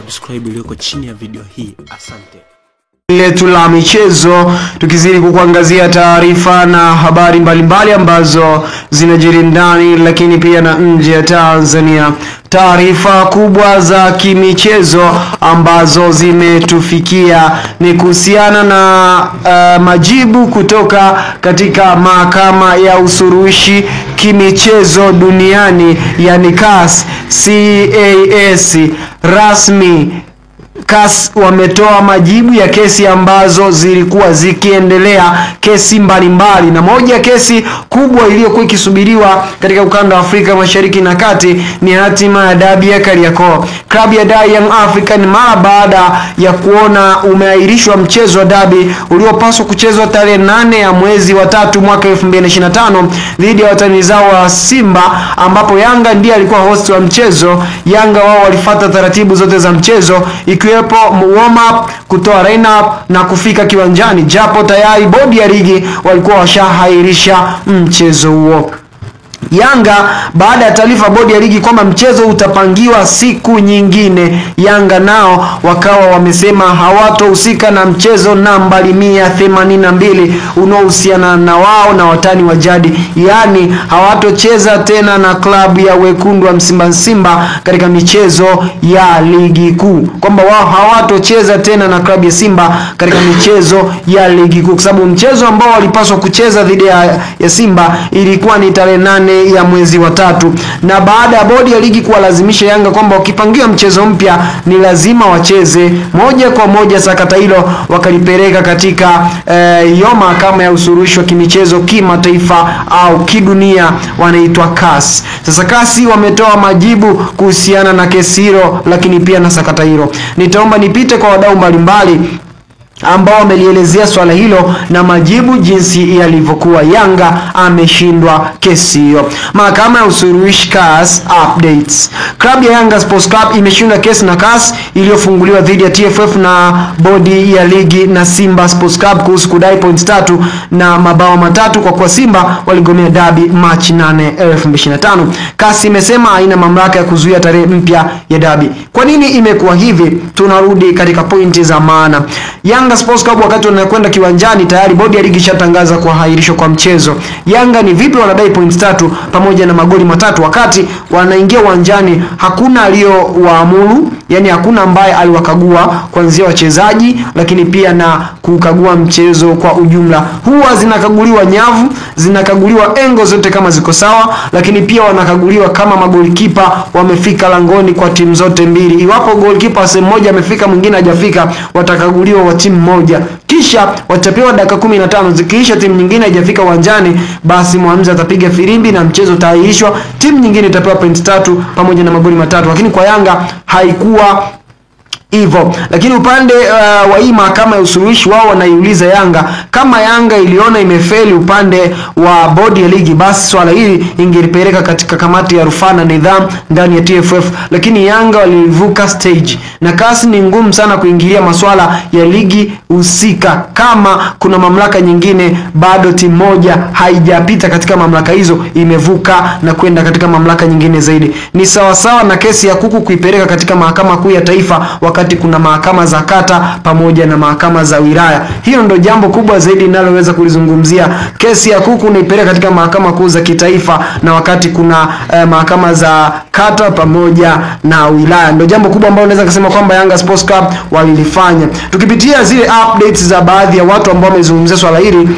subscribe iliyoko chini ya video hii. Asante. Letu la michezo tukizidi kukuangazia taarifa na habari mbalimbali ambazo zinajiri ndani lakini pia na nje ya Tanzania. Taarifa kubwa za kimichezo ambazo zimetufikia ni kuhusiana na majibu kutoka katika mahakama ya usuluhishi kimichezo duniani, yani CAS. Rasmi CAS wametoa majibu ya kesi ambazo zilikuwa zikiendelea, kesi mbalimbali, na moja ya kesi kubwa iliyokuwa ikisubiriwa katika ukanda wa Afrika Mashariki na Kati ni hatima ya dabi ya Kariakoo. Klabu ya Young African mara baada ya kuona umeahirishwa mchezo wa dabi uliopaswa kuchezwa tarehe 8 ya mwezi wa 3 mwaka 2025 dhidi ya watani zao wa Simba, ambapo Yanga ndiye alikuwa host wa mchezo. Yanga wao walifuata taratibu zote za mchezo ikiwepo warm up, kutoa line up na kufika kiwanjani, japo tayari bodi ya ligi walikuwa washahairisha mchezo huo. Yanga baada ya taarifa bodi ya ligi kwamba mchezo utapangiwa siku nyingine, Yanga nao wakawa wamesema hawatohusika na mchezo nambari 182 unaohusiana na wao na watani wa jadi, yani hawatocheza tena na klabu ya wekundu wa Simba katika michezo ya ligi kuu, kwamba wao hawatocheza tena na klabu ya Simba katika michezo ya ligi kuu, kwa sababu mchezo ambao walipaswa kucheza dhidi ya Simba ilikuwa ni tarehe 8 ya mwezi wa 3, na baada ya bodi ya ligi kuwalazimisha Yanga kwamba wakipangia mchezo mpya ni lazima wacheze moja kwa moja, sakata hilo wakalipeleka katika hiyo mahakama ya usuluhishi wa kimichezo kimataifa au kidunia, wanaitwa CAS. Sasa CAS wametoa majibu kuhusiana na kesi hilo lakini pia na sakata hilo. Nitaomba nipite kwa wadau mbalimbali ambao wamelielezea swala hilo na majibu jinsi yalivyokuwa. Yanga ameshindwa kesi hiyo. Mahakama ya usuluhishi CAS updates. Klabu ya Yanga Sports Club imeshinda kesi na CAS iliyofunguliwa dhidi ya TFF na bodi ya ligi na Simba Sports Club kuhusu kudai points 3 na mabao 3 kwa kuwa Simba waligomea dabi Machi 8, 2025. CAS imesema haina mamlaka ya kuzuia tarehe mpya ya dabi. Kwa nini imekuwa hivi? Tunarudi katika pointi za maana. Yanga Sports Club wakati wanakwenda kiwanjani tayari bodi ya ligi ishatangaza kuahirishwa kwa mchezo. Yanga ni vipi wanadai points 3 pamoja na magoli 3 wakati wanaingia uwanjani? Hakuna aliyowaamuru, yani hakuna ambaye aliwakagua kuanzia wachezaji lakini pia na kukagua mchezo kwa ujumla. Huwa zinakaguliwa nyavu, zinakaguliwa engo zote kama ziko sawa, lakini pia wanakaguliwa kama magolikipa wamefika langoni kwa timu zote mbili. Iwapo golikipa sehemu moja amefika mwingine hajafika, watakaguliwa wa timu moja, kisha watapewa dakika 15. Zikiisha timu nyingine haijafika uwanjani, basi mwamuzi atapiga filimbi na mchezo utaahirishwa, timu nyingine itapewa points 3 pamoja na magoli 3. Lakini kwa Yanga haikuwa hivyo. Lakini upande wa hii mahakama ya usuluhishi wao wanaiuliza Yanga, kama Yanga iliona imefeli upande wa bodi ya ligi, basi swala hili ingelipeleka katika kamati ya rufaa na nidhamu ndani ya TFF, lakini Yanga walivuka stage, na CAS ni ngumu sana kuingilia masuala ya ligi husika. Kama kuna mamlaka nyingine, bado timu moja haijapita katika mamlaka hizo, imevuka na kwenda katika mamlaka nyingine zaidi. Ni sawasawa na kesi ya kuku kuipeleka katika mahakama kuu ya taifa wakati kuna mahakama za kata pamoja na mahakama za wilaya. Hiyo ndio jambo kubwa zaidi ninaloweza kulizungumzia. Kesi ya kuku unaipeleka katika mahakama kuu za kitaifa na wakati kuna mahakama za kata pamoja na wilaya. Ndio jambo kubwa ambalo naweza kusema kwamba Yanga Sports Club walilifanya. Tukipitia zile updates za baadhi ya watu ambao wamezungumzia swala hili,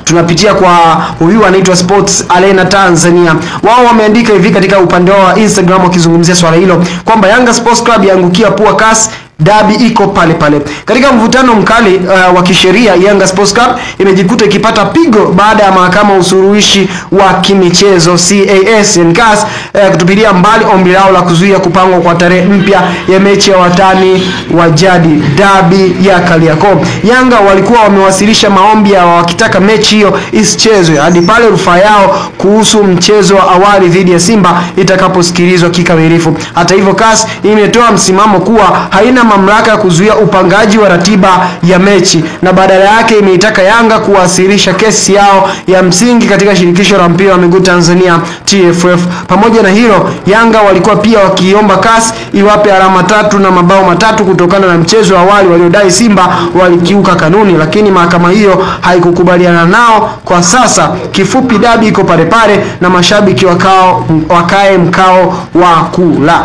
tunapitia kwa huyu anaitwa Sports Arena Tanzania. Wao wameandika hivi katika upande wa Instagram wakizungumzia swala hilo kwamba Yanga Sports Club yaangukia pua CAS, dabi iko pale pale. Katika mvutano mkali wa kisheria, Yanga Sports Club imejikuta ikipata pigo baada ya mahakama usuluhishi wa kimichezo CAS and CAS kutupilia mbali ombi lao la kuzuia kupangwa kwa tarehe mpya ya mechi ya watani wa jadi dabi ya Kariakoo. Yanga walikuwa wamewasilisha maombi ya wakitaka mechi hiyo isichezwe hadi pale rufaa yao kuhusu mchezo wa awali dhidi ya Simba itakaposikilizwa kikamilifu. Hata hivyo, CAS imetoa msimamo kuwa haina mamlaka ya kuzuia upangaji wa ratiba ya mechi na badala yake imeitaka Yanga kuwasilisha kesi yao ya msingi katika shirikisho la mpira wa miguu Tanzania TFF. Pamoja na hilo, Yanga walikuwa pia wakiomba CAS iwape alama 3 na mabao 3 kutokana na mchezo wa awali waliodai Simba walikiuka kanuni, lakini mahakama hiyo haikukubaliana nao. Kwa sasa kifupi, dabi iko pale pale na mashabiki wakae mkao wa kula.